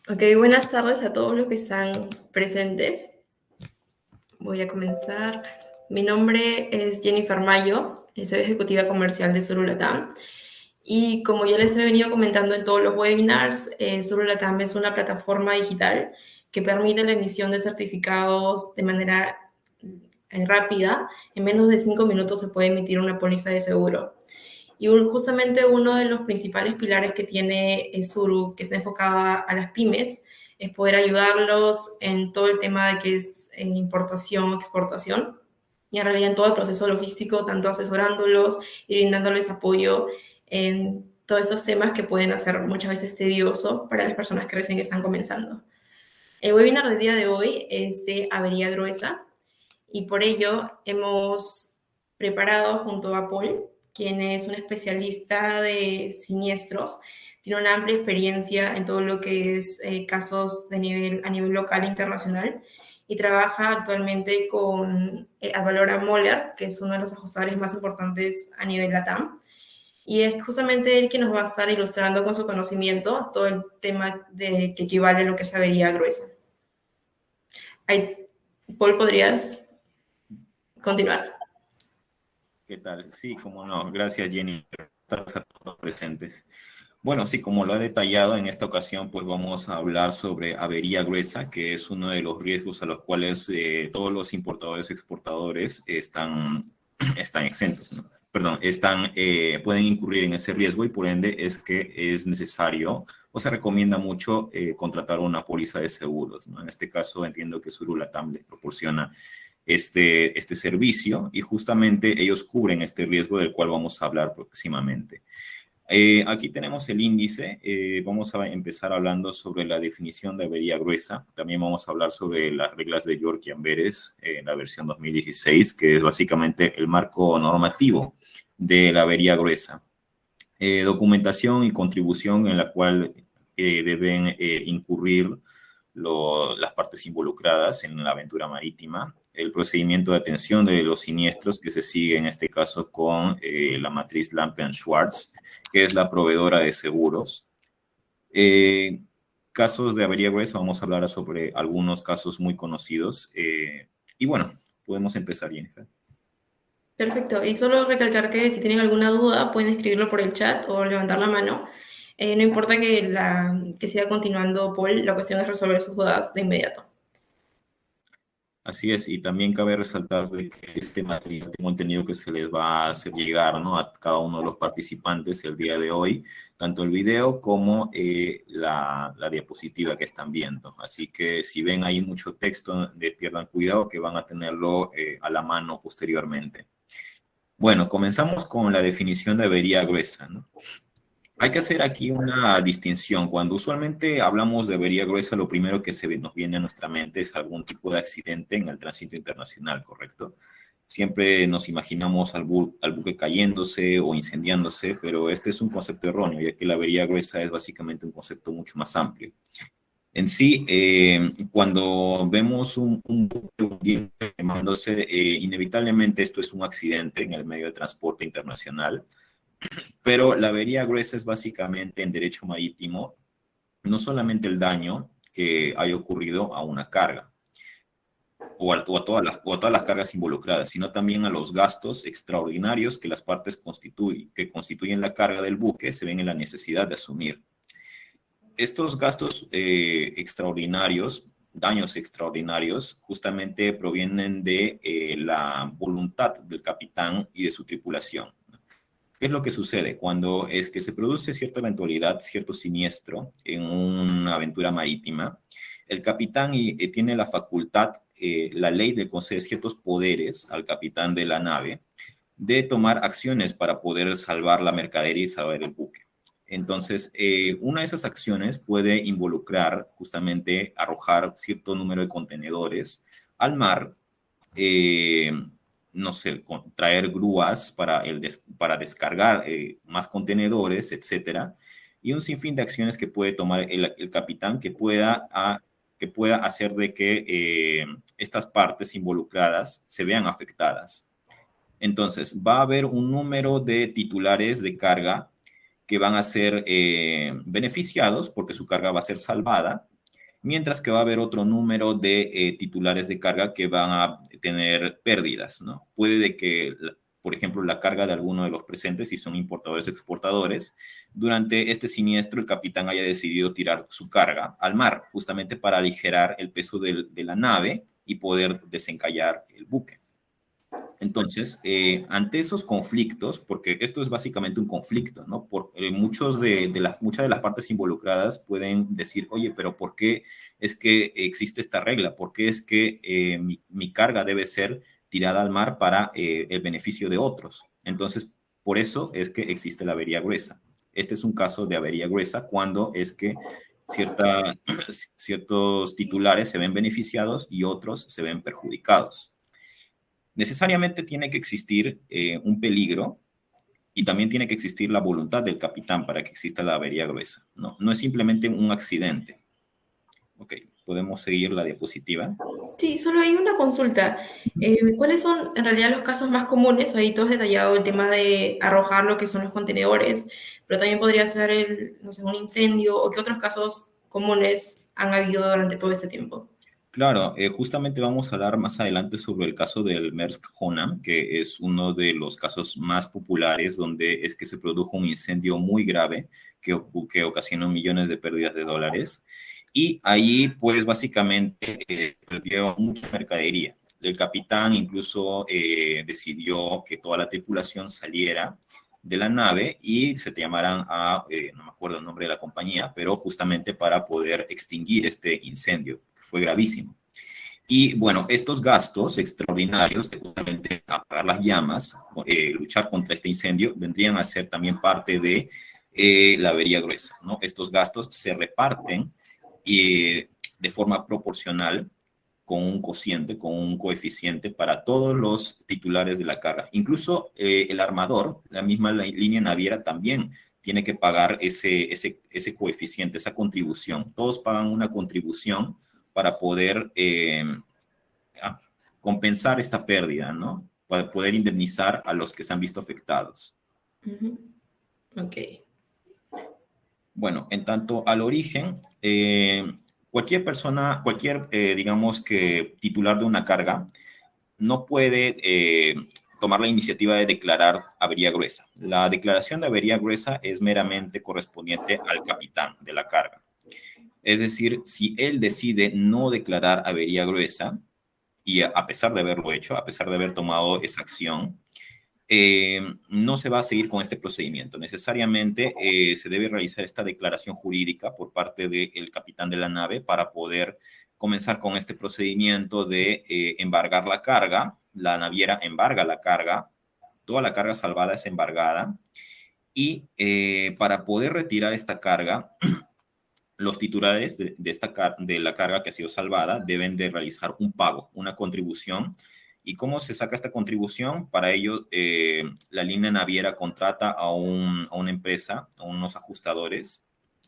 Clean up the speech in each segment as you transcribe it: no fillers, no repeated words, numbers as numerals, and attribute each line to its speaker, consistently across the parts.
Speaker 1: Ok, buenas tardes a todos los que están presentes. Voy a comenzar. Mi nombre es Jennifer Mayo, soy ejecutiva comercial de Suru Latam. Y como ya les he venido comentando en todos los webinars, Suru Latam es una plataforma digital que permite la emisión de certificados de manera rápida. En menos de 5 minutos se puede emitir una póliza de seguro. Y justamente uno de los principales pilares que tiene Suru, que está enfocada a las pymes, es poder ayudarlos en todo el tema de que es importación, exportación, y en realidad en todo el proceso logístico, tanto asesorándolos y brindándoles apoyo en todos estos temas que pueden hacer muchas veces tedioso para las personas que recién están comenzando. El webinar del día de hoy es de avería gruesa y por ello hemos preparado junto a Paul, quien es un especialista de siniestros, tiene una amplia experiencia en todo lo que es casos a nivel local e internacional y trabaja actualmente con Advalora Moller, que es uno de los ajustadores más importantes a nivel LATAM. Y es justamente él quien nos va a estar ilustrando con su conocimiento todo el tema de que equivale a lo que es avería gruesa. Paul, ¿podrías continuar?
Speaker 2: ¿Qué tal? Sí, cómo no. Gracias, Jenny. Gracias a todos los presentes. Bueno, sí, como lo ha detallado en esta ocasión, pues vamos a hablar sobre avería gruesa, que es uno de los riesgos a los cuales todos los importadores y exportadores están exentos, ¿no? Perdón, pueden incurrir en ese riesgo y por ende es que es necesario o se recomienda mucho contratar una póliza de seguros, ¿no? En este caso entiendo que Suru Latam les proporciona este servicio y justamente ellos cubren este riesgo del cual vamos a hablar próximamente. Aquí tenemos el índice. Vamos a empezar hablando sobre la definición de avería gruesa. También vamos a hablar sobre las reglas de York y Amberes, la versión 2016, que es básicamente el marco normativo de la avería gruesa. Documentación y contribución en la cual deben incurrir las partes involucradas en la aventura marítima, el procedimiento de atención de los siniestros que se sigue en este caso con la matriz Lampe Schwartz, que es la proveedora de seguros. Casos de avería gruesa, vamos a hablar sobre algunos casos muy conocidos. Y bueno, podemos empezar, Jennifer.
Speaker 1: Perfecto. Y solo recalcar que si tienen alguna duda pueden escribirlo por el chat o levantar la mano. No importa que siga continuando Paul, la cuestión es resolver sus dudas de inmediato.
Speaker 2: Así es, y también cabe resaltar de que este material tengo entendido que se les va a hacer llegar, ¿no?, a cada uno de los participantes el día de hoy, tanto el video como la diapositiva que están viendo. Así que si ven ahí mucho texto, pierdan cuidado que van a tenerlo a la mano posteriormente. Bueno, comenzamos con la definición de avería gruesa, ¿no? Hay que hacer aquí una distinción. Cuando usualmente hablamos de avería gruesa, lo primero que nos viene a nuestra mente es algún tipo de accidente en el tránsito internacional, ¿correcto? Siempre nos imaginamos al buque cayéndose o incendiándose, pero este es un concepto erróneo, ya que la avería gruesa es básicamente un concepto mucho más amplio. En sí, cuando vemos un buque quemándose, inevitablemente esto es un accidente en el medio de transporte internacional. Pero la avería gruesa es básicamente en derecho marítimo, no solamente el daño que haya ocurrido a una carga o a todas las cargas involucradas, sino también a los gastos extraordinarios que las partes que constituyen la carga del buque se ven en la necesidad de asumir. Estos gastos extraordinarios, daños extraordinarios, justamente provienen de la voluntad del capitán y de su tripulación. ¿Qué es lo que sucede? Cuando es que se produce cierta eventualidad, cierto siniestro en una aventura marítima, el capitán tiene la facultad, la ley le concede ciertos poderes al capitán de la nave de tomar acciones para poder salvar la mercadería y salvar el buque. Entonces, una de esas acciones puede involucrar justamente arrojar cierto número de contenedores al mar, no sé, traer grúas para descargar más contenedores, etcétera, y un sinfín de acciones que puede tomar el capitán que pueda hacer de que estas partes involucradas se vean afectadas. Entonces, va a haber un número de titulares de carga que van a ser beneficiados porque su carga va a ser salvada, mientras que va a haber otro número de titulares de carga que van a tener pérdidas, ¿no? Puede de que, por ejemplo, la carga de alguno de los presentes, si son importadores o exportadores, durante este siniestro el capitán haya decidido tirar su carga al mar, justamente para aligerar el peso de la nave y poder desencallar el buque. Entonces, ante esos conflictos, porque esto es básicamente un conflicto, ¿no? Muchas de las partes involucradas pueden decir, oye, pero ¿por qué es que existe esta regla? ¿Por qué es que mi carga debe ser tirada al mar para el beneficio de otros? Entonces, por eso es que existe la avería gruesa. Este es un caso de avería gruesa cuando es que ciertos titulares se ven beneficiados y otros se ven perjudicados. Necesariamente tiene que existir un peligro y también tiene que existir la voluntad del capitán para que exista la avería gruesa, ¿no? No es simplemente un accidente. Ok, podemos seguir la diapositiva.
Speaker 1: Sí, solo hay una consulta. ¿Cuáles son en realidad los casos más comunes? Ahí todo es detallado el tema de arrojar lo que son los contenedores, pero también podría ser no sé, un incendio o qué otros casos comunes han habido durante todo ese tiempo.
Speaker 2: Claro, justamente vamos a hablar más adelante sobre el caso del Maersk Honam, que es uno de los casos más populares donde es que se produjo un incendio muy grave que ocasionó millones de pérdidas de dólares. Y ahí, pues, básicamente perdió mucha mercadería. El capitán incluso decidió que toda la tripulación saliera de la nave y se llamaran no me acuerdo el nombre de la compañía, pero justamente para poder extinguir este incendio. Fue gravísimo. Y bueno, estos gastos extraordinarios de justamente apagar las llamas, luchar contra este incendio, vendrían a ser también parte de la avería gruesa, ¿no? Estos gastos se reparten de forma proporcional con un cociente, con un coeficiente para todos los titulares de la carga. Incluso el armador, la misma línea naviera también tiene que pagar ese coeficiente, esa contribución. Todos pagan una contribución para poder compensar esta pérdida, ¿no? Para poder indemnizar a los que se han visto afectados.
Speaker 1: Ok.
Speaker 2: Bueno, en tanto al origen, cualquier persona, digamos que titular de una carga, no puede tomar la iniciativa de declarar avería gruesa. La declaración de avería gruesa es meramente correspondiente al capitán de la carga. Es decir, si él decide no declarar avería gruesa, y a pesar de haberlo hecho, a pesar de haber tomado esa acción, no se va a seguir con este procedimiento. Necesariamente se debe realizar esta declaración jurídica por parte del capitán de la nave para poder comenzar con este procedimiento de embargar la carga. La naviera embarga la carga, toda la carga salvada es embargada, y para poder retirar esta carga, los titulares de la carga que ha sido salvada deben de realizar un pago, una contribución. ¿Y cómo se saca esta contribución? Para ello, la línea naviera contrata a una empresa, a unos ajustadores,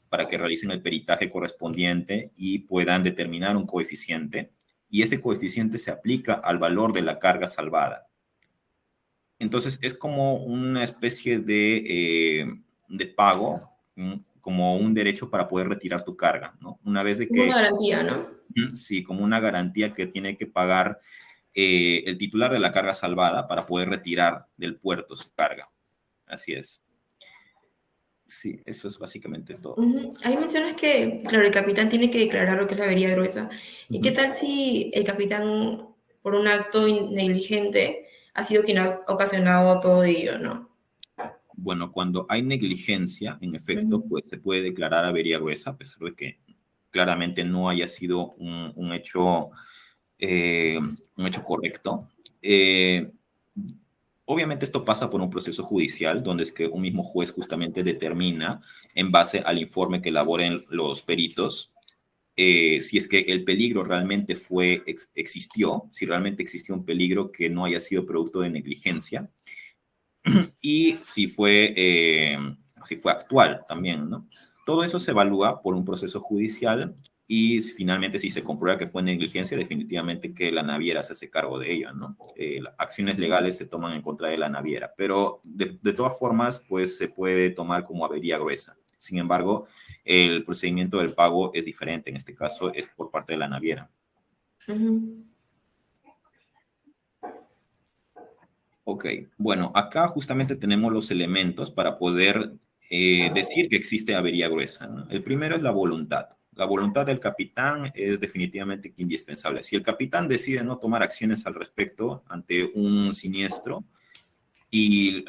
Speaker 2: para que realicen el peritaje correspondiente y puedan determinar un coeficiente. Y ese coeficiente se aplica al valor de la carga salvada. Entonces, es como una especie de pago, como un derecho para poder retirar tu carga, ¿no? Una vez de que...
Speaker 1: Una garantía, ¿no?
Speaker 2: Sí, como una garantía que tiene que pagar el titular de la carga salvada para poder retirar del puerto su carga. Así es. Sí, eso es básicamente todo.
Speaker 1: Ahí mencionas que, claro, el capitán tiene que declarar lo que es la avería gruesa. ¿Y qué tal si el capitán, por un acto negligente, ha sido quien ha ocasionado todo ello, ¿no?
Speaker 2: Bueno, cuando hay negligencia, en efecto, pues se puede declarar avería gruesa, a pesar de que claramente no haya sido un hecho correcto. Obviamente esto pasa por un proceso judicial, donde es que un mismo juez justamente determina, en base al informe que elaboren los peritos, si es que el peligro realmente existió, si realmente existió un peligro que no haya sido producto de negligencia, y si fue actual también, ¿no? Todo eso se evalúa por un proceso judicial y finalmente si se comprueba que fue negligencia, definitivamente que la naviera se hace cargo de ello, ¿no? Las acciones legales se toman en contra de la naviera, pero de todas formas, pues se puede tomar como avería gruesa. Sin embargo, el procedimiento del pago es diferente. En este caso es por parte de la naviera. Ok, bueno, acá justamente tenemos los elementos para poder decir que existe avería gruesa, ¿no? El primero es la voluntad. La voluntad del capitán es definitivamente indispensable. Si el capitán decide no tomar acciones al respecto ante un siniestro y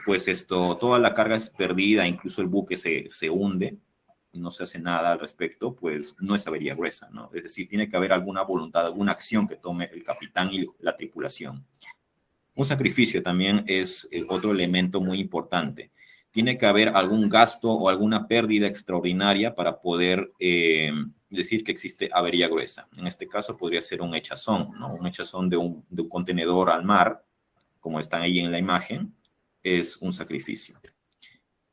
Speaker 2: pues toda la carga es perdida, incluso el buque se hunde, y no se hace nada al respecto, pues no es avería gruesa, ¿no? Es decir, tiene que haber alguna voluntad, alguna acción que tome el capitán y la tripulación. Un sacrificio también es otro elemento muy importante. Tiene que haber algún gasto o alguna pérdida extraordinaria para poder decir que existe avería gruesa. En este caso podría ser un echazón, ¿no? Un echazón de un contenedor al mar, como están ahí en la imagen, es un sacrificio.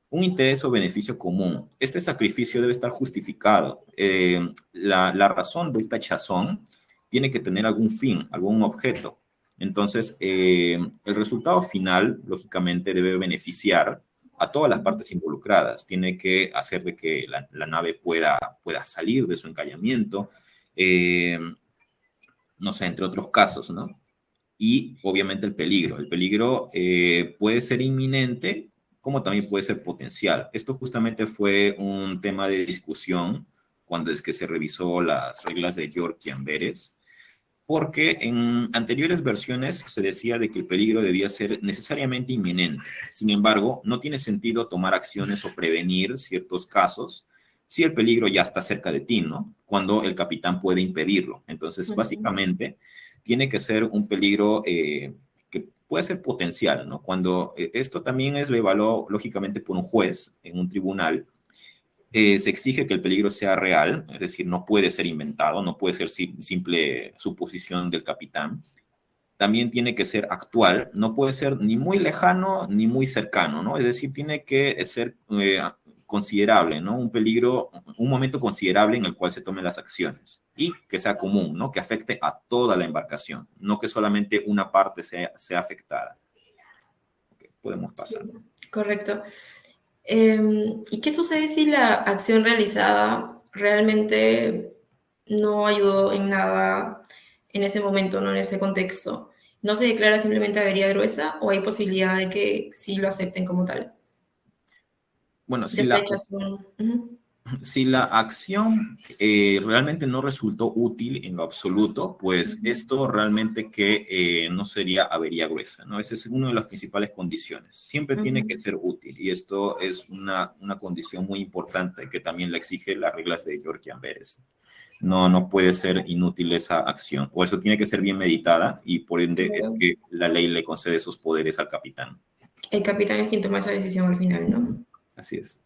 Speaker 2: Un interés o beneficio común. Este sacrificio debe estar justificado. La razón de esta echazón tiene que tener algún fin, algún objeto. Entonces, el resultado final, lógicamente, debe beneficiar a todas las partes involucradas. Tiene que hacer de que la nave pueda salir de su encallamiento, no sé, entre otros casos, ¿no? Y obviamente el peligro. El peligro puede ser inminente, como también puede ser potencial. Esto justamente fue un tema de discusión cuando es que se revisó las reglas de York y Amberes, porque en anteriores versiones se decía de que el peligro debía ser necesariamente inminente. Sin embargo, no tiene sentido tomar acciones o prevenir ciertos casos si el peligro ya está cerca de ti, ¿no? Cuando el capitán puede impedirlo. Entonces, básicamente, tiene que ser un peligro que puede ser potencial, ¿no? Cuando esto también es evaluado, lógicamente, por un juez en un tribunal, se exige que el peligro sea real, es decir, no puede ser inventado, no puede ser simple suposición del capitán. También tiene que ser actual, no puede ser ni muy lejano ni muy cercano, ¿no? Es decir, tiene que ser considerable, ¿no? Un peligro, un momento considerable en el cual se tomen las acciones y que sea común, ¿no? Que afecte a toda la embarcación, no que solamente una parte sea afectada. Okay, podemos pasar.
Speaker 1: Sí, correcto. ¿Y qué sucede si la acción realizada realmente no ayudó en nada en ese momento, no en ese contexto? ¿No se declara simplemente avería gruesa o hay posibilidad de que sí lo acepten como tal?
Speaker 2: Bueno,
Speaker 1: De esta echazón.
Speaker 2: si la acción realmente no resultó útil en lo absoluto, pues esto realmente que no sería avería gruesa, ¿no? Esa es una de las principales condiciones. Siempre tiene que ser útil y esto es una condición muy importante que también la exige las reglas de York y Amberes. No puede ser inútil esa acción. Por eso tiene que ser bien meditada y por ende es que la ley le concede esos poderes al capitán.
Speaker 1: El capitán es quien toma esa decisión al final, ¿no?
Speaker 2: Así es.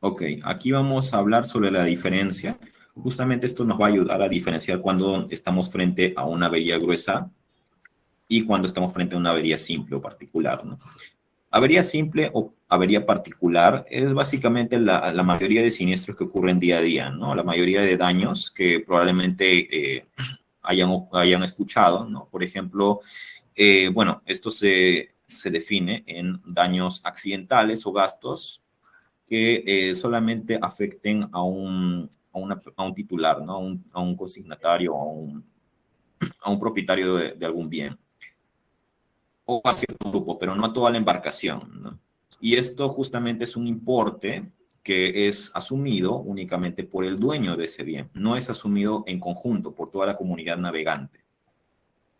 Speaker 2: Ok, aquí vamos a hablar sobre la diferencia. Justamente esto nos va a ayudar a diferenciar cuando estamos frente a una avería gruesa y cuando estamos frente a una avería simple o particular, ¿no? Avería simple o avería particular es básicamente la mayoría de siniestros que ocurren día a día, ¿no? La mayoría de daños que probablemente hayan escuchado, ¿no? Por ejemplo, bueno, esto se define en daños accidentales o gastos que solamente afecten a un titular, ¿no? A un consignatario, a un propietario de algún bien, o a cierto grupo, pero no a toda la embarcación, ¿no? Y esto justamente es un importe que es asumido únicamente por el dueño de ese bien, no es asumido en conjunto por toda la comunidad navegante.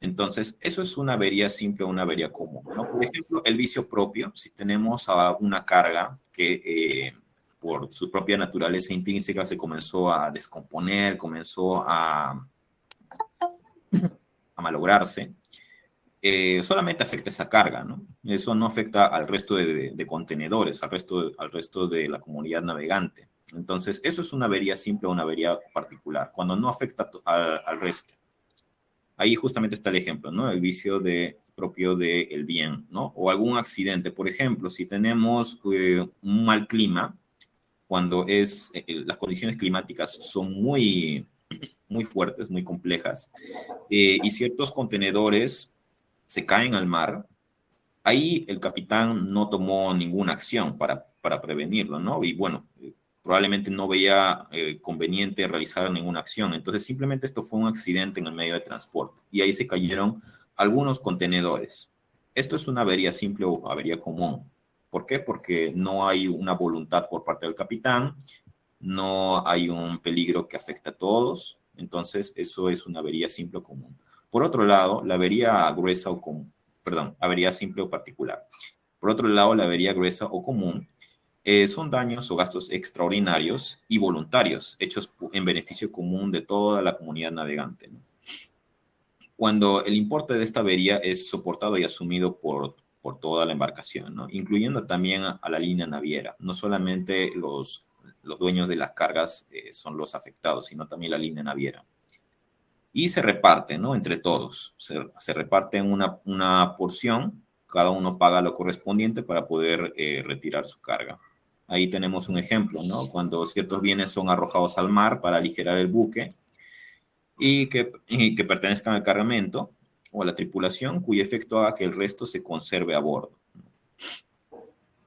Speaker 2: Entonces, eso es una avería simple o una avería común, ¿no? Por ejemplo, el vicio propio, si tenemos una carga que por su propia naturaleza intrínseca se comenzó a descomponer, comenzó a malograrse, solamente afecta esa carga, ¿no? Eso no afecta al resto de contenedores, al resto de la comunidad navegante. Entonces, eso es una avería simple o una avería particular, cuando no afecta al resto. Ahí justamente está el ejemplo, ¿no? El vicio propio del bien, ¿no? O algún accidente. Por ejemplo, si tenemos un mal clima, cuando las condiciones climáticas son muy, muy fuertes, muy complejas, y ciertos contenedores se caen al mar, Ahí el capitán no tomó ninguna acción para prevenirlo, ¿no? Y bueno, probablemente no veía conveniente realizar ninguna acción. Entonces, simplemente esto fue un accidente en el medio de transporte y ahí se cayeron algunos contenedores. Esto es una avería simple o avería común. ¿Por qué? Porque no hay una voluntad por parte del capitán, no hay un peligro que afecta a todos. Entonces, eso es una avería simple o común. Por otro lado, la avería gruesa o común, perdón, avería simple o particular. Por otro lado, la avería gruesa o común son daños o gastos extraordinarios y voluntarios hechos en beneficio común de toda la comunidad navegante, ¿no? Cuando el importe de esta avería es soportado y asumido por toda la embarcación, ¿no? Incluyendo también a la línea naviera. No solamente los dueños de las cargas son los afectados, sino también la línea naviera. Y se reparte, ¿no? Entre todos. Se reparte una porción, cada uno paga lo correspondiente para poder retirar su carga. Ahí tenemos un ejemplo, ¿no? Cuando ciertos bienes son arrojados al mar para aligerar el buque y que pertenezcan al cargamento o a la tripulación, cuyo efecto haga que el resto se conserve a bordo.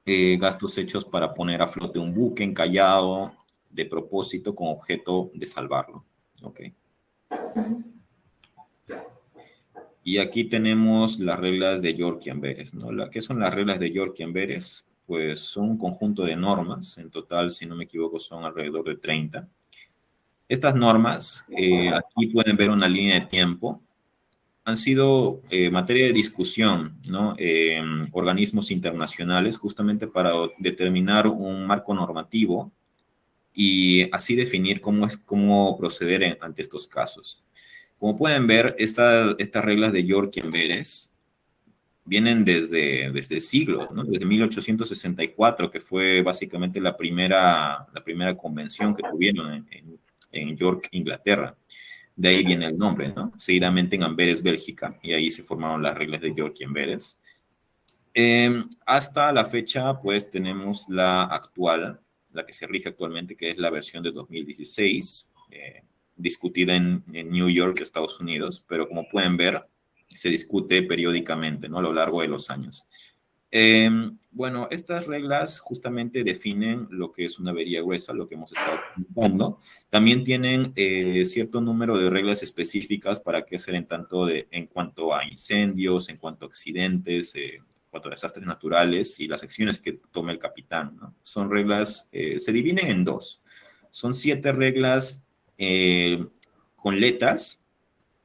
Speaker 2: Gastos hechos para poner a flote un buque encallado de propósito con objeto de salvarlo. ¿Ok? Y aquí tenemos las reglas de York-Amberes, ¿no? ¿Qué son las reglas de York-Amberes? Pues son un conjunto de normas, en total, si no me equivoco, son alrededor de 30. Estas normas, aquí pueden ver una línea de tiempo, han sido materia de discusión, ¿no? Organismos internacionales, justamente para determinar un marco normativo y así definir cómo proceder ante estos casos. Como pueden ver, estas reglas de York-Amberes vienen desde siglos, ¿no? Desde 1864, que fue básicamente la primera convención que tuvieron en York, Inglaterra. De ahí viene el nombre, ¿no? Seguidamente en Amberes, Bélgica, y ahí se formaron las reglas de York-Amberes. Hasta la fecha, pues tenemos la actual, la que se rige actualmente, que es la versión de 2016, discutida en New York, Estados Unidos, pero como pueden ver, se discute periódicamente, ¿no? A lo largo de los años. Bueno, estas reglas justamente definen lo que es una avería gruesa, lo que hemos estado comentando. También tienen cierto número de reglas específicas para qué hacer en cuanto a incendios, en cuanto a accidentes, en cuanto a desastres naturales y las acciones que tome el capitán, ¿no? Son reglas, se dividen en dos. Son 7 reglas con letras,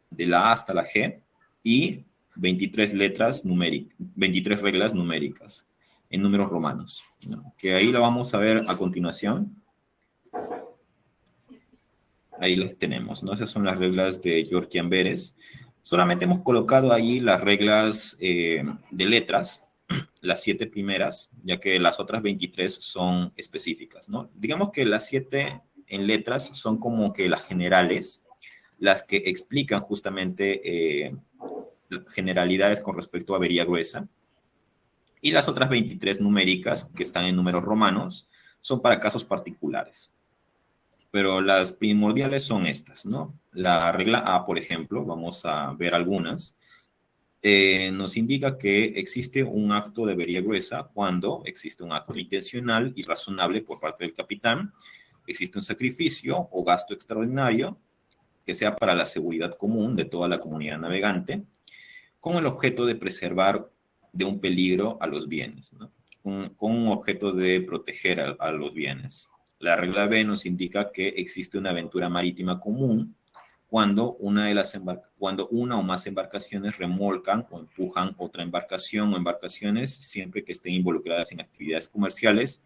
Speaker 2: de la A hasta la G, y 23 reglas numéricas en números romanos, ¿no? Que ahí lo vamos a ver a continuación. Ahí las tenemos, ¿no? Esas son las reglas de York-Amberes. Solamente hemos colocado ahí las reglas de letras, las 7 primeras, ya que las otras 23 son específicas, ¿no? Digamos que las 7 en letras son como que las generales, las que explican justamente generalidades con respecto a avería gruesa. Y las otras 23 numéricas, que están en números romanos, son para casos particulares. Pero las primordiales son estas, ¿no? La regla A, por ejemplo, vamos a ver algunas, nos indica que existe un acto de avería gruesa cuando existe un acto intencional y razonable por parte del capitán, existe un sacrificio o gasto extraordinario que sea para la seguridad común de toda la comunidad navegante, con el objeto de preservar de un peligro a los bienes, ¿no? Con un objeto de proteger a los bienes. La regla B nos indica que existe una aventura marítima común cuando una o más embarcaciones remolcan o empujan otra embarcación o embarcaciones siempre que estén involucradas en actividades comerciales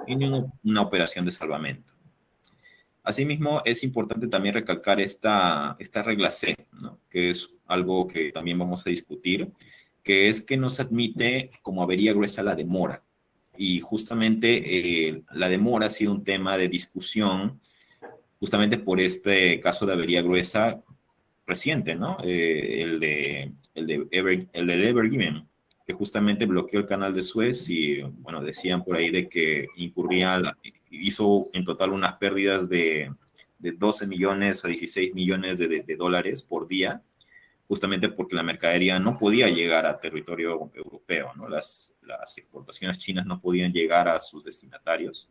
Speaker 2: y en una operación de salvamento. Asimismo, es importante también recalcar esta regla C, ¿no? Que es algo que también vamos a discutir, que es que no se admite como avería gruesa la demora. Y justamente la demora ha sido un tema de discusión justamente por este caso de avería gruesa reciente, ¿no? El del Ever Given, que justamente bloqueó el canal de Suez y, bueno, decían por ahí de que hizo en total unas pérdidas de 12 millones a 16 millones de dólares por día, justamente porque la mercadería no podía llegar a territorio europeo, ¿no? Las exportaciones chinas no podían llegar a sus destinatarios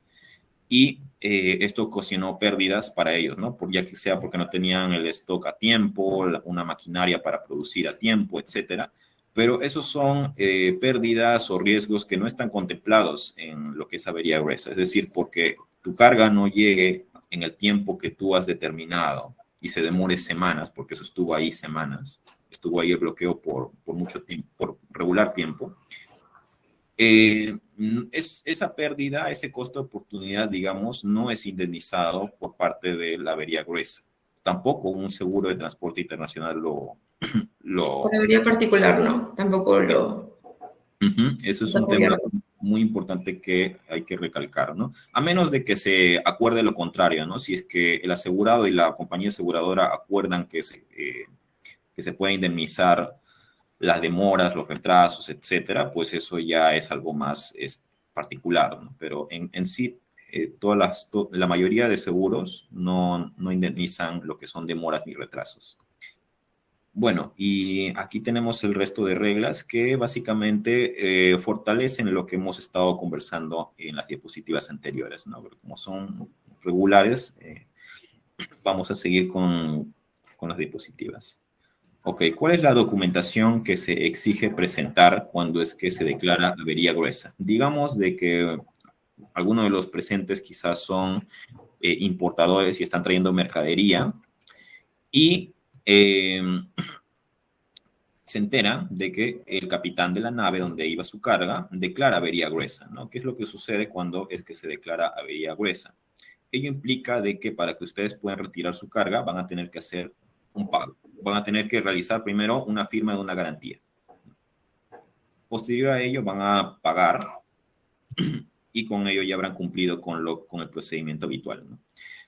Speaker 2: y esto ocasionó pérdidas para ellos, ¿no? Ya que sea porque no tenían el stock a tiempo, una maquinaria para producir a tiempo, etcétera. Pero esos son pérdidas o riesgos que no están contemplados en lo que es avería gruesa. Es decir, porque tu carga no llegue en el tiempo que tú has determinado y se demore semanas, porque eso estuvo ahí semanas, estuvo ahí el bloqueo por mucho tiempo, por regular tiempo. Esa pérdida, ese costo de oportunidad, digamos, no es indemnizado por parte de la avería gruesa. Tampoco un seguro de transporte internacional
Speaker 1: Por avería particular, ¿no? Tampoco lo
Speaker 2: Eso es
Speaker 1: está
Speaker 2: un tema
Speaker 1: cubierto.
Speaker 2: muy importante que hay que recalcar, ¿no? A menos de que se acuerde lo contrario, ¿no? Si es que el asegurado y la compañía aseguradora acuerdan que se puede indemnizar las demoras, los retrasos, etcétera, pues eso ya es algo más particular, ¿no? Pero en sí, la mayoría de seguros no indemnizan lo que son demoras ni retrasos. Bueno, y aquí tenemos el resto de reglas que básicamente fortalecen lo que hemos estado conversando en las diapositivas anteriores, ¿no? Pero como son regulares, vamos a seguir con las diapositivas. Ok, ¿cuál es la documentación que se exige presentar cuando es que se declara avería gruesa? Digamos de que algunos de los presentes quizás son importadores y están trayendo mercadería y se entera de que el capitán de la nave donde iba su carga declara avería gruesa, ¿no? ¿Qué es lo que sucede cuando es que se declara avería gruesa? Ello implica de que para que ustedes puedan retirar su carga van a tener que hacer un pago. Van a tener que realizar primero una firma de una garantía. Posterior a ello van a pagar y con ello ya habrán cumplido con el procedimiento habitual, ¿no?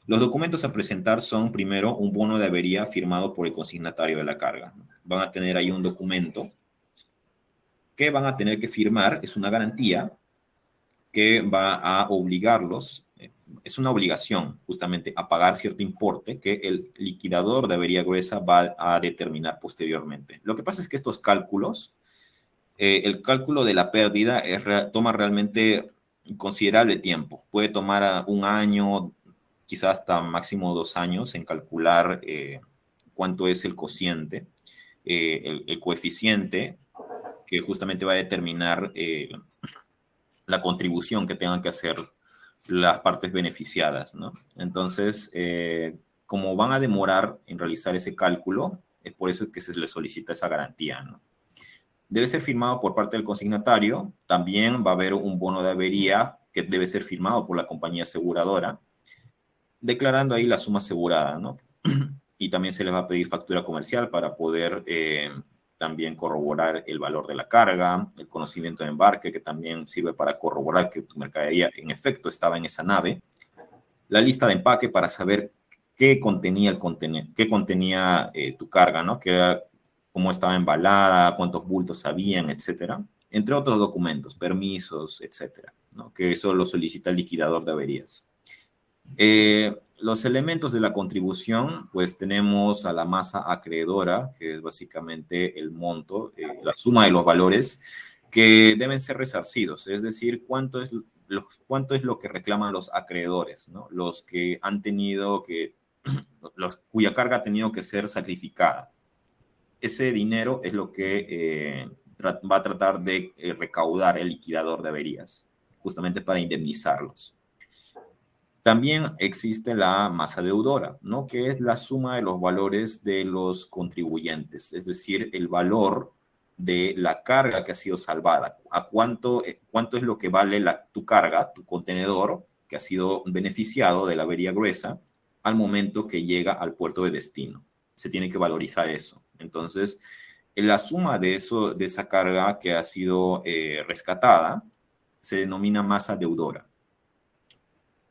Speaker 2: Los documentos a presentar son primero un bono de avería firmado por el consignatario de la carga, ¿no? Van a tener ahí un documento que van a tener que firmar, es una garantía que va a obligarlos, es una obligación justamente a pagar cierto importe que el liquidador de avería gruesa va a determinar posteriormente. Lo que pasa es que estos cálculos, el cálculo de la pérdida toma realmente considerable tiempo. Puede tomar un año, quizás hasta máximo 2 años en calcular cuánto es el cociente, el coeficiente que justamente va a determinar la contribución que tengan que hacer las partes beneficiadas, ¿no? Entonces, como van a demorar en realizar ese cálculo, es por eso que se les solicita esa garantía, ¿no? Debe ser firmado por parte del consignatario. También va a haber un bono de avería que debe ser firmado por la compañía aseguradora, declarando ahí la suma asegurada, ¿no? Y también se les va a pedir factura comercial para poder también corroborar el valor de la carga, el conocimiento de embarque, que también sirve para corroborar que tu mercadería en efecto estaba en esa nave, la lista de empaque para saber qué contenía, tu carga, ¿no? Cómo estaba embalada, cuántos bultos habían, etcétera, entre otros documentos, permisos, etcétera, ¿no? Que eso lo solicita el liquidador de averías. Los elementos de la contribución, pues tenemos a la masa acreedora, que es básicamente el monto, la suma de los valores que deben ser resarcidos, es decir, cuánto es lo que reclaman los acreedores, ¿no? Los que han tenido cuya carga ha tenido que ser sacrificada. Ese dinero es lo que va a tratar de recaudar el liquidador de averías, justamente para indemnizarlos. También existe la masa deudora, ¿no? Que es la suma de los valores de los contribuyentes, es decir, el valor de la carga que ha sido salvada. ¿A cuánto es lo que vale tu carga, tu contenedor, que ha sido beneficiado de la avería gruesa al momento que llega al puerto de destino? Se tiene que valorizar eso. Entonces, la suma de esa carga que ha sido rescatada se denomina masa deudora.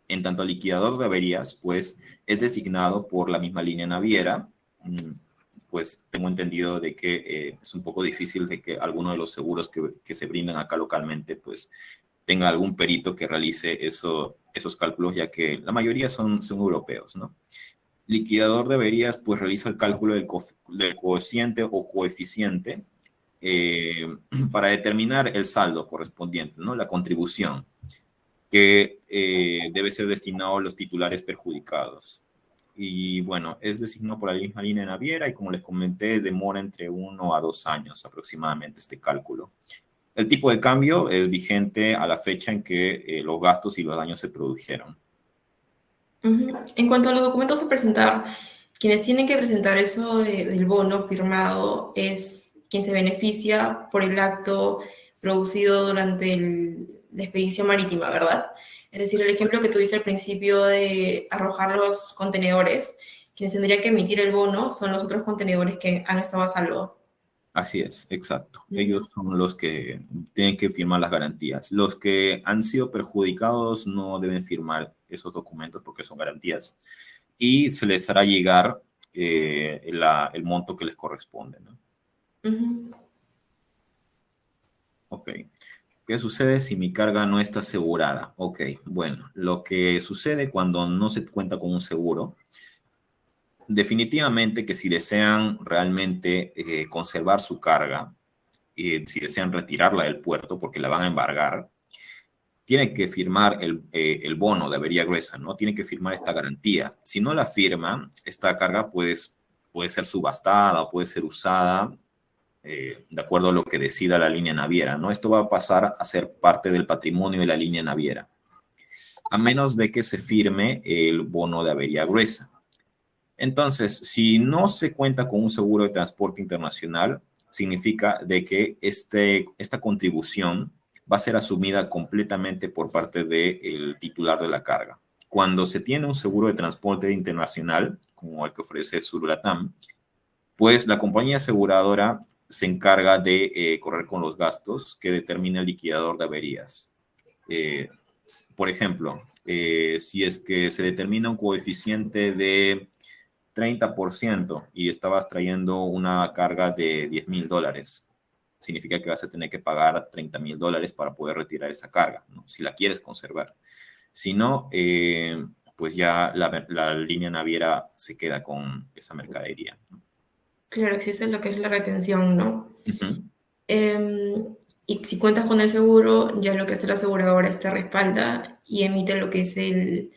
Speaker 2: En tanto, el liquidador de averías, pues, es designado por la misma línea naviera. Pues tengo entendido de que es un poco difícil de que alguno de los seguros que se brindan acá localmente, pues, tenga algún perito que realice esos cálculos, ya que la mayoría son europeos, ¿no? liquidador de averías pues realiza el cálculo del cociente o coeficiente para determinar el saldo correspondiente, ¿no? La contribución que debe ser destinado a los titulares perjudicados. Y bueno, es designado por la misma línea naviera y como les comenté, demora entre 1 a 2 años aproximadamente este cálculo. El tipo de cambio es vigente a la fecha en que los gastos y los daños se produjeron.
Speaker 1: En cuanto a los documentos a presentar, quienes tienen que presentar eso del bono firmado es quien se beneficia por el acto producido durante la expedición marítima, ¿verdad? Es decir, el ejemplo que tú dices al principio de arrojar los contenedores, quienes tendrían que emitir el bono son los otros contenedores que han estado a salvo.
Speaker 2: Así es, exacto. Ellos son los que tienen que firmar las garantías. Los que han sido perjudicados no deben firmar esos documentos porque son garantías y se les hará llegar el monto que les corresponde, ¿no? Ok. ¿Qué sucede si mi carga no está asegurada? Ok, bueno, lo que sucede cuando no se cuenta con un seguro, definitivamente que si desean realmente conservar su carga, si desean retirarla del puerto porque la van a embargar, tienen que firmar el bono de avería gruesa, ¿no? Tienen que firmar esta garantía. Si no la firman, esta carga puede ser subastada o puede ser usada de acuerdo a lo que decida la línea naviera, ¿no? Esto va a pasar a ser parte del patrimonio de la línea naviera, a menos de que se firme el bono de avería gruesa. Entonces, si no se cuenta con un seguro de transporte internacional, significa de que esta contribución va a ser asumida completamente por parte del titular de la carga. Cuando se tiene un seguro de transporte internacional, como el que ofrece Surulatam, pues la compañía aseguradora se encarga de correr con los gastos que determina el liquidador de averías. Por ejemplo, si es que se determina un coeficiente de 30% y estabas trayendo una carga de $10,000, significa que vas a tener que pagar $30,000 para poder retirar esa carga, ¿no? Si la quieres conservar. Si no, pues ya la línea naviera se queda con esa mercadería, ¿no?
Speaker 1: Claro, existe lo que es la retención, ¿no?
Speaker 2: Uh-huh.
Speaker 1: Y si cuentas con el seguro, ya lo que hace la aseguradora es te respalda y emite lo que es el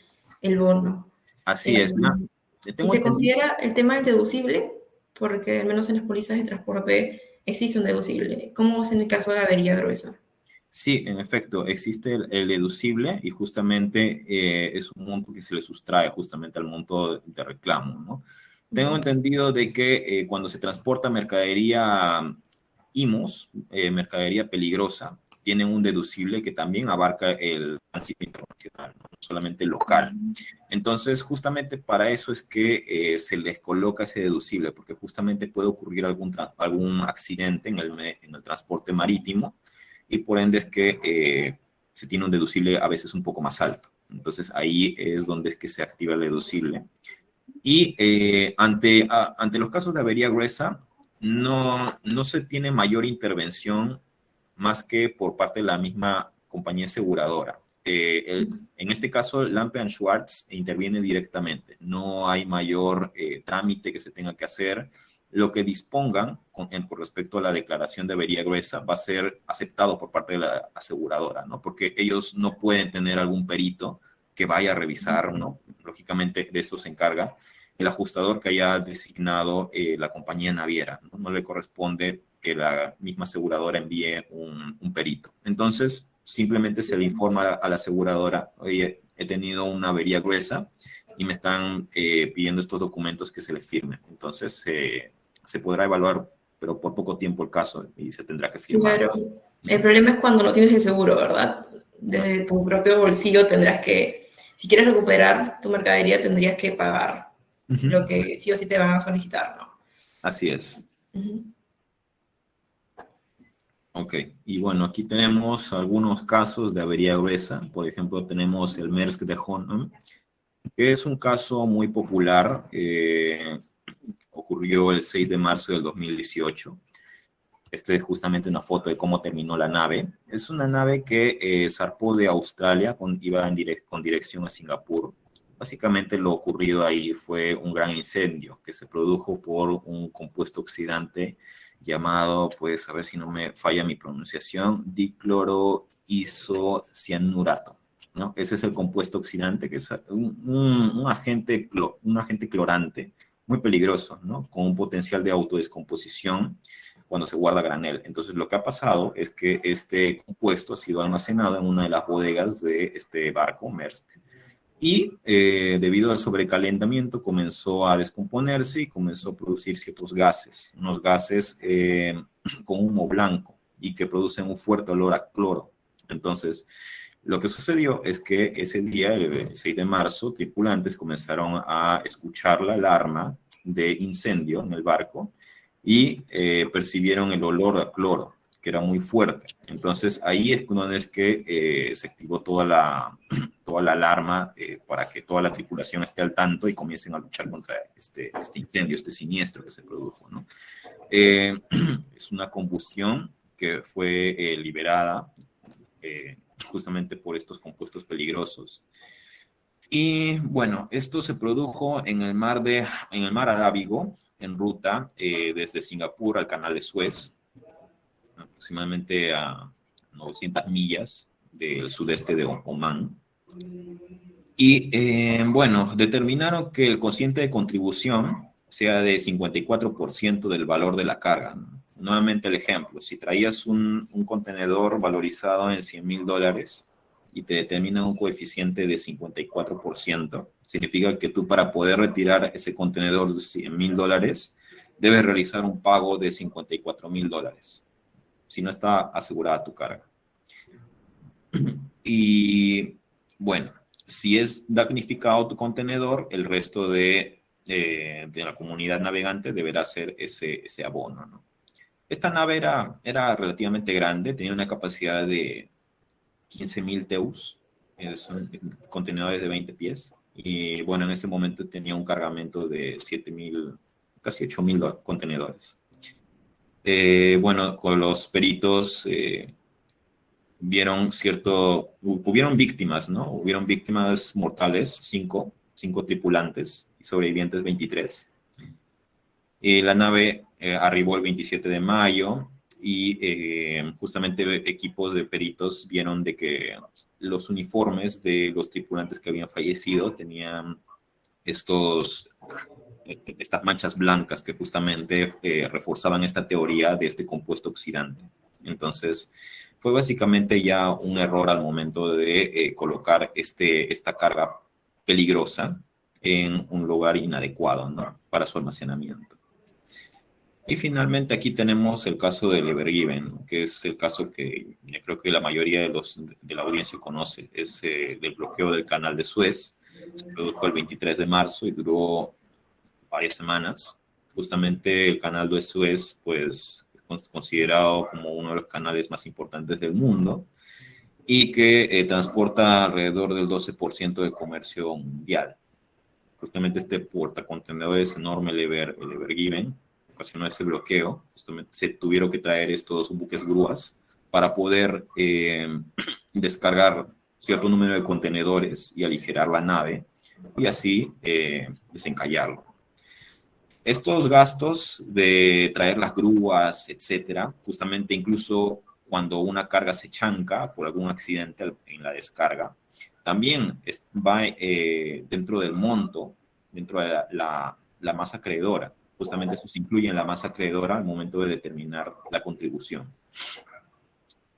Speaker 1: bono.
Speaker 2: Así es, ¿no?
Speaker 1: Y se considera el tema del deducible, porque al menos en las pólizas de transporte existe un deducible. ¿Cómo es en el caso de avería gruesa?
Speaker 2: Sí, en efecto, existe el deducible y justamente es un monto que se le sustrae justamente al monto de reclamo, ¿no? Tengo entendido de que cuando se transporta mercadería IMOS, mercadería peligrosa, tienen un deducible que también abarca el tránsito internacional, no solamente local. Entonces, justamente para eso es que se les coloca ese deducible, porque justamente puede ocurrir algún accidente en el transporte marítimo y por ende es que se tiene un deducible a veces un poco más alto. Entonces, ahí es donde es que se activa el deducible. Y ante los casos de avería gruesa, no se tiene mayor intervención más que por parte de la misma compañía aseguradora. En este caso, Lampe Schwartz interviene directamente. No hay mayor trámite que se tenga que hacer. Lo que dispongan con respecto a la declaración de avería gruesa va a ser aceptado por parte de la aseguradora, ¿no? Porque ellos no pueden tener algún perito que vaya a revisar, ¿no? Lógicamente, de esto se encarga el ajustador que haya designado la compañía naviera, ¿no? No le corresponde que la misma aseguradora envíe un perito. Entonces, simplemente se le informa a la aseguradora, oye, he tenido una avería gruesa y me están pidiendo estos documentos que se les firmen. Entonces, se podrá evaluar, pero por poco tiempo el caso y se tendrá que firmar.
Speaker 1: Claro. El problema es cuando no tienes el seguro, ¿verdad? Desde tu propio bolsillo tendrás que, si quieres recuperar tu mercadería, tendrías que pagar lo que sí o sí te van a solicitar, ¿no?
Speaker 2: Así es. Ok, y bueno, aquí tenemos algunos casos de avería gruesa. Por ejemplo, tenemos el Maersk de Honam, que es un caso muy popular. Ocurrió el 6 de marzo del 2018. Esta es justamente una foto de cómo terminó la nave. Es una nave que zarpó de Australia, iba con dirección a Singapur. Básicamente lo ocurrido ahí fue un gran incendio que se produjo por un compuesto oxidante llamado, pues a ver si no me falla mi pronunciación, dicloroisocianurato, ¿no? Ese es el compuesto oxidante, que es un agente clorante muy peligroso, ¿no? Con un potencial de autodescomposición cuando se guarda a granel. Entonces lo que ha pasado es que este compuesto ha sido almacenado en una de las bodegas de este barco, Maersk, y debido al sobrecalentamiento comenzó a descomponerse y comenzó a producir ciertos gases, unos gases con humo blanco y que producen un fuerte olor a cloro. Entonces, lo que sucedió es que ese día, el 6 de marzo, tripulantes comenzaron a escuchar la alarma de incendio en el barco y percibieron el olor a cloro, que era muy fuerte. Entonces, ahí es donde es que se activó toda la alarma para que toda la tripulación esté al tanto y comiencen a luchar contra este incendio, este siniestro que se produjo, ¿no? Es una combustión que fue liberada justamente por estos compuestos peligrosos. Y bueno, esto se produjo en el mar Arábigo, en ruta desde Singapur al canal de Suez, aproximadamente a 900 millas del sudeste de Omán. Y bueno, determinaron que el cociente de contribución sea de 54% del valor de la carga, ¿no? Nuevamente el ejemplo, si traías un contenedor valorizado en $100,000 y te determinan un coeficiente de 54%, significa que tú para poder retirar ese contenedor de $100,000 debes realizar un pago de $54,000, si no está asegurada tu carga. Y bueno, si es damnificado tu contenedor, el resto de la comunidad navegante deberá hacer ese abono, ¿no? Esta nave era relativamente grande, tenía una capacidad de 15,000 teus, son contenedores de 20 pies, y bueno, en ese momento tenía un cargamento de 7,000, casi 8,000 contenedores. Bueno, con los peritos hubieron víctimas, ¿no? Hubieron víctimas mortales, cinco tripulantes, y sobrevivientes 23. La nave arribó el 27 de mayo y justamente equipos de peritos vieron de que los uniformes de los tripulantes que habían fallecido tenían estas manchas blancas que justamente reforzaban esta teoría de este compuesto oxidante. Entonces, fue básicamente ya un error al momento de colocar esta carga peligrosa en un lugar inadecuado, ¿no?, para su almacenamiento. Y finalmente aquí tenemos el caso del Ever Given, que es el caso que yo creo que la mayoría de la audiencia conoce, es del bloqueo del canal de Suez. Se produjo el 23 de marzo y duró varias semanas. Justamente el canal de Suez, pues, es considerado como uno de los canales más importantes del mundo y que transporta alrededor del 12% del comercio mundial. Justamente este portacontenedores enorme, el Ever Given, ocasionó ese bloqueo. Justamente se tuvieron que traer estos buques grúas para poder descargar cierto número de contenedores y aligerar la nave y así desencallarlo. Estos gastos de traer las grúas, etcétera, justamente incluso cuando una carga se chanca por algún accidente en la descarga, también va dentro del monto, dentro de la masa acreedora. Justamente eso se incluye en la masa acreedora al momento de determinar la contribución.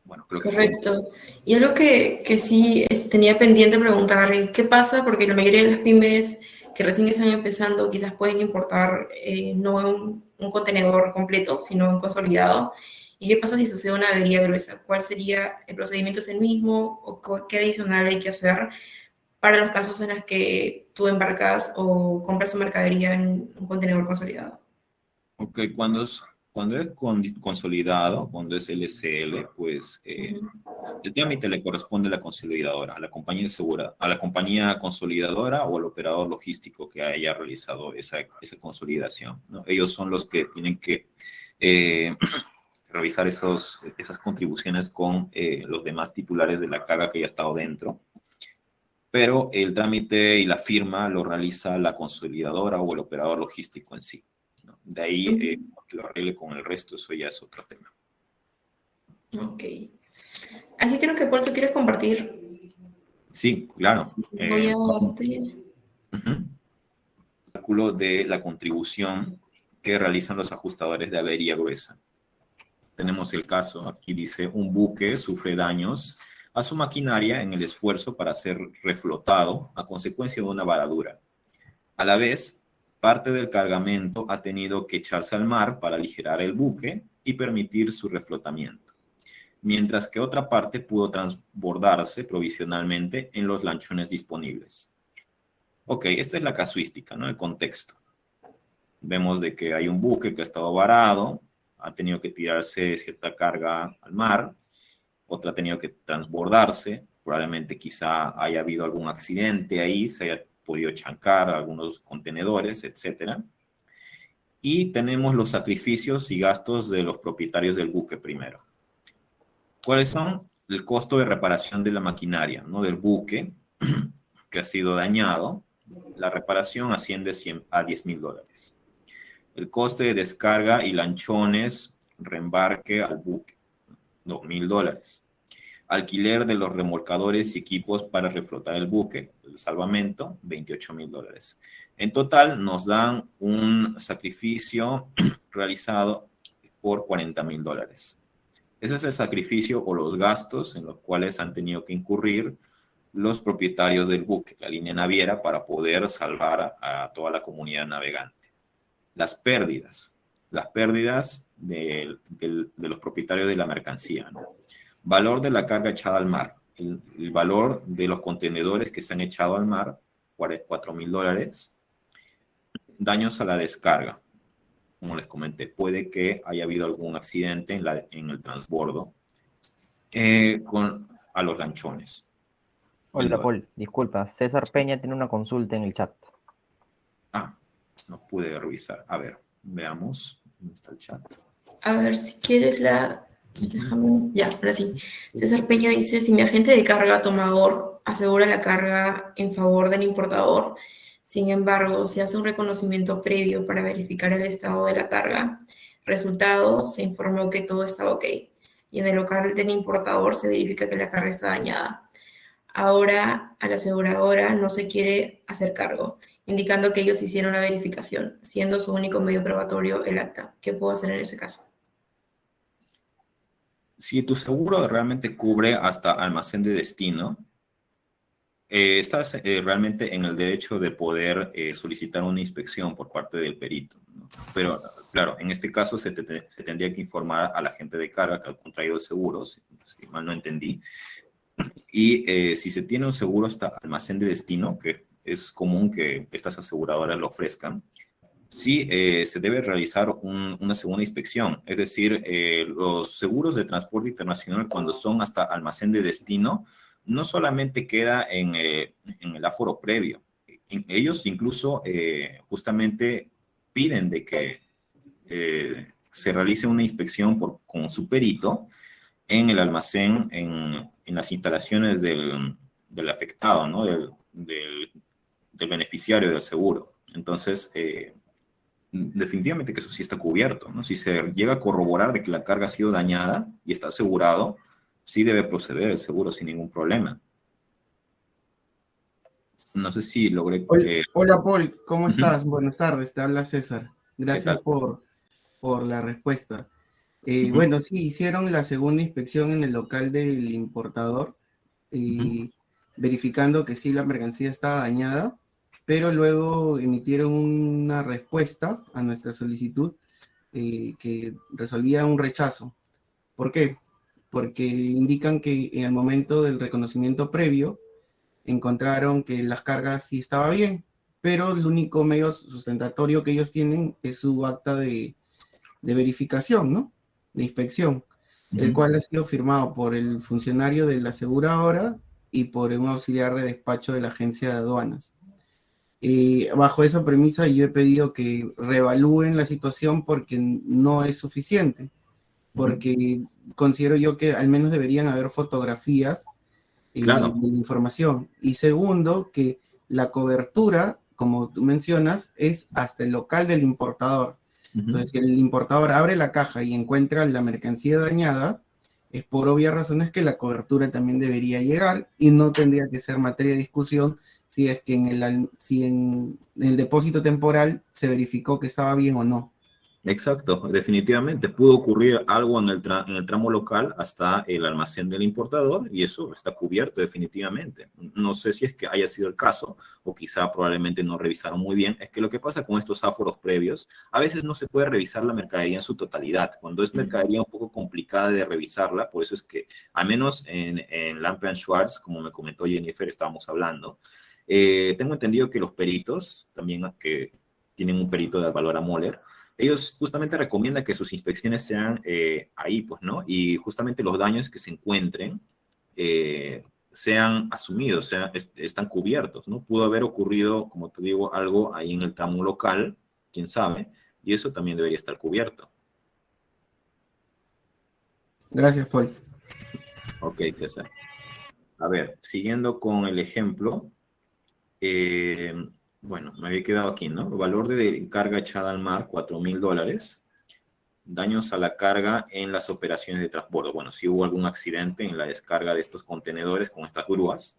Speaker 2: Bueno, creo que
Speaker 1: correcto. Y algo que sí tenía pendiente preguntar, ¿qué pasa? Porque la mayoría de las pymes que recién están empezando quizás pueden importar no un contenedor completo, sino un consolidado. ¿Y qué pasa si sucede una avería gruesa? ¿Cuál sería el procedimiento? ¿Es el mismo? ¿O qué adicional hay que hacer para los casos en los que tú embarcas o compras tu mercadería en un contenedor consolidado?
Speaker 2: Ok, cuando es consolidado, cuando es LCL, pues el trámite le corresponde a la consolidadora, a la compañía segura, a la compañía consolidadora o al operador logístico que haya realizado esa consolidación, ¿no? Ellos son los que tienen que revisar esas contribuciones con los demás titulares de la carga que ya ha estado dentro. pero el trámite y la firma lo realiza la consolidadora o el operador logístico en sí, ¿no? De ahí que lo arregle con el resto, eso ya es otro tema.
Speaker 1: Ok. Aquí creo que Paul, ¿tú quieres compartir?
Speaker 2: Sí, claro.
Speaker 1: Voy a darte.
Speaker 2: Cálculo de la contribución que realizan los ajustadores de avería gruesa. Tenemos el caso, aquí dice, un buque sufre daños a su maquinaria en el esfuerzo para ser reflotado a consecuencia de una varadura. A la vez, parte del cargamento ha tenido que echarse al mar para aligerar el buque y permitir su reflotamiento, mientras que otra parte pudo transbordarse provisionalmente en los lanchones disponibles. Ok, esta es la casuística, ¿no? El contexto. Vemos de que hay un buque que ha estado varado, ha tenido que tirarse cierta carga al mar, otra ha tenido que transbordarse, probablemente quizá haya habido algún accidente ahí, se haya podido chancar algunos contenedores, etc. Y tenemos los sacrificios y gastos de los propietarios del buque primero. ¿Cuáles son? El costo de reparación de la maquinaria, ¿no? Del buque que ha sido dañado. La reparación asciende a $10,000. El coste de descarga y lanchones, reembarque al buque, $2,000. Alquiler de los remolcadores y equipos para reflotar el buque, el salvamento, $28,000. En total nos dan un sacrificio realizado por $40,000. Ese es el sacrificio o los gastos en los cuales han tenido que incurrir los propietarios del buque, la línea naviera, para poder salvar a toda la comunidad navegante. Las pérdidas de los propietarios de la mercancía, ¿no? Valor de la carga echada al mar, el valor de los contenedores que se han echado al mar, $4,000. Daños a la descarga, como les comenté, puede que haya habido algún accidente en el transbordo a los lanchones.
Speaker 3: Hola, Paul, disculpa, César Peña tiene una consulta en el chat.
Speaker 2: No pude revisar. A ver, veamos. ¿Dónde está el chat?
Speaker 1: A ver, si quieres déjame. Ya, ahora sí. César Peña dice, si mi agente de carga tomador asegura la carga en favor del importador, sin embargo, se hace un reconocimiento previo para verificar el estado de la carga. Resultado, se informó que todo estaba ok. Y en el local del importador se verifica que la carga está dañada. Ahora a la aseguradora no se quiere hacer cargo, indicando que ellos hicieron la verificación, siendo su único medio probatorio el acta. ¿Qué puedo hacer en ese caso?
Speaker 2: Si tu seguro realmente cubre hasta almacén de destino, estás realmente en el derecho de poder solicitar una inspección por parte del perito, ¿no? Pero, claro, en este caso se tendría que informar a la agente de carga que ha contraído el seguro, si mal no entendí. Y si se tiene un seguro hasta almacén de destino, que es común que estas aseguradoras lo ofrezcan, sí se debe realizar una segunda inspección. Es decir, los seguros de transporte internacional, cuando son hasta almacén de destino, no solamente queda en el aforo previo. Ellos incluso justamente piden de que se realice una inspección con su perito en el almacén, en las instalaciones del afectado, ¿no? Del beneficiario del seguro. Entonces, definitivamente que eso sí está cubierto, ¿no? Si se llega a corroborar de que la carga ha sido dañada y está asegurado, sí debe proceder el seguro sin ningún problema. No sé si logré...
Speaker 4: Hola, Paul, ¿cómo estás? Buenas tardes, te habla César. Gracias por la respuesta. Bueno, sí, hicieron la segunda inspección en el local del importador, verificando que sí, la mercancía estaba dañada, pero luego emitieron una respuesta a nuestra solicitud que resolvía un rechazo. ¿Por qué? Porque indican que en el momento del reconocimiento previo encontraron que las cargas sí estaba bien, pero el único medio sustentatorio que ellos tienen es su acta de verificación, ¿no? De inspección, el cual ha sido firmado por el funcionario de la aseguradora y por un auxiliar de despacho de la agencia de aduanas. Bajo esa premisa yo he pedido que reevalúen la situación porque no es suficiente, porque considero yo que al menos deberían haber fotografías
Speaker 2: Claro.
Speaker 4: de la información. Y segundo, que la cobertura, como tú mencionas, es hasta el local del importador. Entonces, si el importador abre la caja y encuentra la mercancía dañada, es por obvias razones que la cobertura también debería llegar y no tendría que ser materia de discusión si es que si en el depósito temporal se verificó que estaba bien o no.
Speaker 2: Exacto, definitivamente. Pudo ocurrir algo en el tramo local hasta el almacén del importador y eso está cubierto definitivamente. No sé si es que haya sido el caso o quizá probablemente no revisaron muy bien. Es que lo que pasa con estos áforos previos, a veces no se puede revisar la mercadería en su totalidad. Cuando es mercadería un poco complicada de revisarla, por eso es que, al menos en Lampe & Schwartz, como me comentó Jennifer, estábamos hablando, tengo entendido que los peritos, también que tienen un perito de Valora Moller, ellos justamente recomiendan que sus inspecciones sean ahí, pues, ¿no? Y justamente los daños que se encuentren sean asumidos, están cubiertos, ¿no? Pudo haber ocurrido, como te digo, algo ahí en el tramo local, quién sabe, y eso también debería estar cubierto.
Speaker 4: Gracias, Paul.
Speaker 2: Ok, César. A ver, siguiendo con el ejemplo, bueno, me había quedado aquí, ¿no? Valor de carga echada al mar, $4,000. Daños a la carga en las operaciones de transbordo. Bueno, si hubo algún accidente en la descarga de estos contenedores con estas grúas,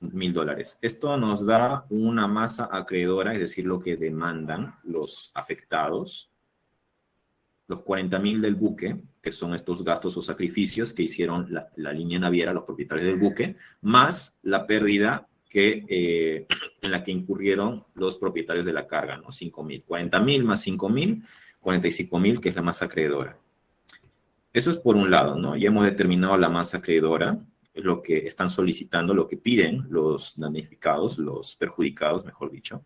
Speaker 2: $1,000. Esto nos da una masa acreedora, es decir, lo que demandan los afectados, los 40,000 del buque, que son estos gastos o sacrificios que hicieron la línea naviera, los propietarios del buque, más la pérdida en la que incurrieron los propietarios de la carga, ¿no? 5,000. 40,000 más 5,000, 45,000, que es la masa acreedora. Eso es por un lado, ¿no? Ya hemos determinado la masa acreedora, lo que están solicitando, lo que piden los damnificados, los perjudicados, mejor dicho.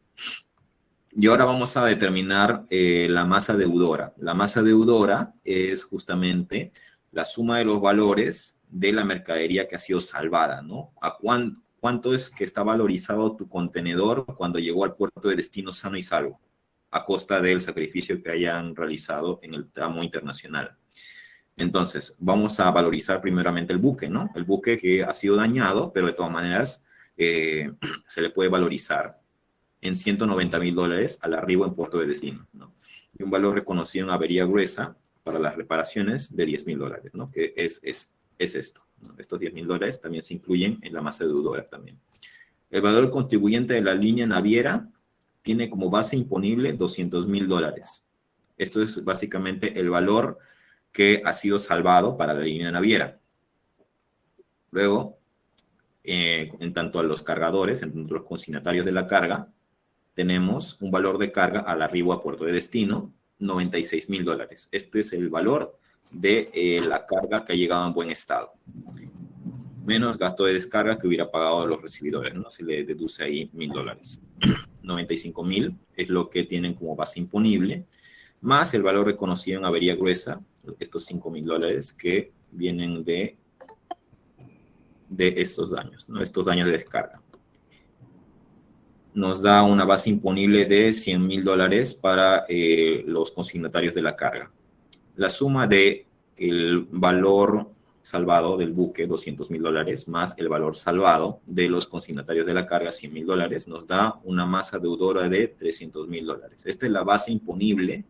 Speaker 2: Y ahora vamos a determinar la masa deudora. La masa deudora es justamente la suma de los valores de la mercadería que ha sido salvada, ¿no? ¿A cuánto es que está valorizado tu contenedor cuando llegó al puerto de destino sano y salvo? A costa del sacrificio que hayan realizado en el tramo internacional. Entonces, vamos a valorizar primeramente el buque, ¿no? El buque que ha sido dañado, pero de todas maneras se le puede valorizar en $190,000 al arribo en puerto de destino, ¿no? Y un valor reconocido en avería gruesa para las reparaciones de $10,000, ¿no? Que es esto, ¿no? Estos $10,000 también se incluyen en la masa deudora también. El valor contribuyente de la línea naviera tiene como base imponible $200,000. Esto es básicamente el valor que ha sido salvado para la línea naviera. Luego, en tanto a los cargadores, en tanto a los consignatarios de la carga, tenemos un valor de carga al arribo a puerto de destino, $96,000. Este es el valor de la carga que ha llegado en buen estado. Menos gasto de descarga que hubiera pagado los recibidores, ¿no? Se le deduce ahí $1,000. 95,000 es lo que tienen como base imponible, más el valor reconocido en avería gruesa, estos $5,000 que vienen de estos daños, ¿no? Estos daños de descarga. Nos da una base imponible de $100,000 para los consignatarios de la carga. La suma de el valor salvado del buque, $200,000, más el valor salvado de los consignatarios de la carga, $100,000, nos da una masa deudora de $300,000. Esta es la base imponible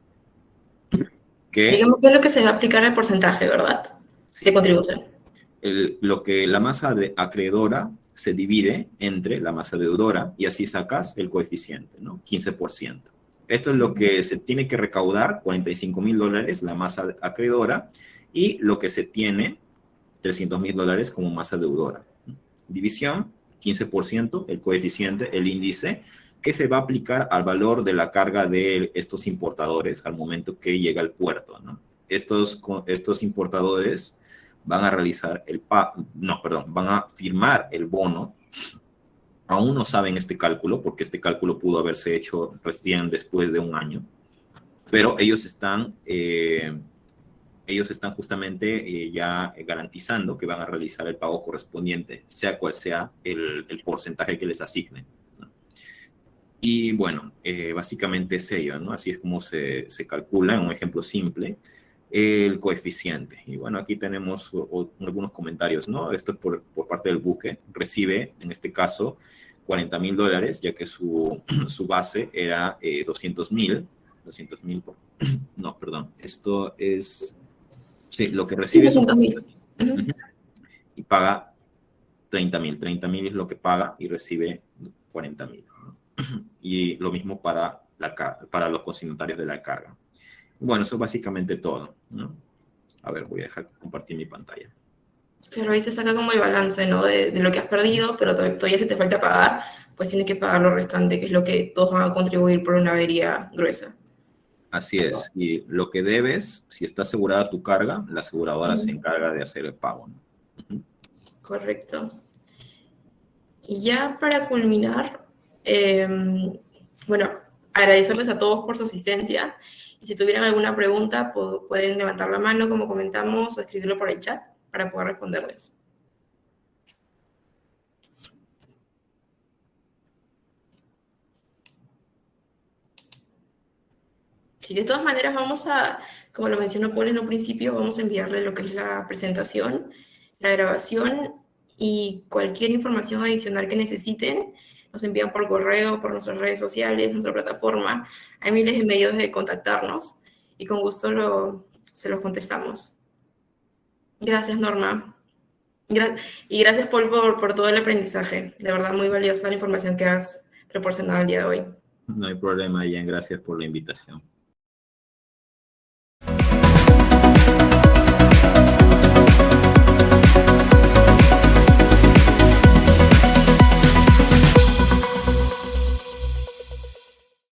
Speaker 2: que...
Speaker 1: Digamos que es lo que se va a aplicar al porcentaje, ¿verdad?
Speaker 2: Sí,
Speaker 1: de contribución.
Speaker 2: La masa acreedora se divide entre la masa deudora y así sacas el coeficiente, ¿no? 15%. Esto es lo que se tiene que recaudar, $45,000, la masa acreedora, y lo que se tiene, $300,000 como masa deudora. División, 15%, el coeficiente, el índice, que se va a aplicar al valor de la carga de estos importadores al momento que llega al puerto, ¿no? Estos importadores van a realizar van a firmar el bono. Aún no saben este cálculo, porque este cálculo pudo haberse hecho recién después de un año, pero ellos están justamente ya garantizando que van a realizar el pago correspondiente, sea cual sea el porcentaje que les asignen, ¿no? Y bueno, básicamente es ello, ¿no? Así es como se calcula en un ejemplo simple. el coeficiente. Y bueno, aquí tenemos algunos comentarios, ¿no? Esto es por parte del buque. Recibe, en este caso, $40,000, ya que su base era 200,000. 200,000, no, perdón. Esto es, sí, lo que recibe son
Speaker 1: 200,000.
Speaker 2: y paga 30,000. 30,000 es lo que paga y recibe 40,000, ¿no? Y lo mismo para los consignatarios de la carga. Bueno, eso es básicamente todo, ¿no? A ver, voy a dejar compartir mi pantalla.
Speaker 1: Claro, ahí se saca como el balance, ¿no? De lo que has perdido, pero todavía si te falta pagar, pues tienes que pagar lo restante, que es lo que todos van a contribuir por una avería gruesa.
Speaker 2: Así es. Y lo que debes, si está asegurada tu carga, la aseguradora se encarga de hacer el pago, ¿no?
Speaker 1: Correcto. Y ya para culminar, bueno, agradecerles a todos por su asistencia. Y si tuvieran alguna pregunta, pueden levantar la mano, como comentamos, o escribirlo por el chat para poder responderles. Sí, de todas maneras vamos a, como lo mencionó Paul en un principio, vamos a enviarle lo que es la presentación, la grabación y cualquier información adicional que necesiten. Nos envían por correo, por nuestras redes sociales, nuestra plataforma. Hay miles de medios de contactarnos y con gusto se los contestamos. Gracias, Norma. Y gracias, Paul, por todo el aprendizaje. De verdad, muy valiosa la información que has proporcionado el día de hoy.
Speaker 2: No hay problema, Ian. Gracias por la invitación.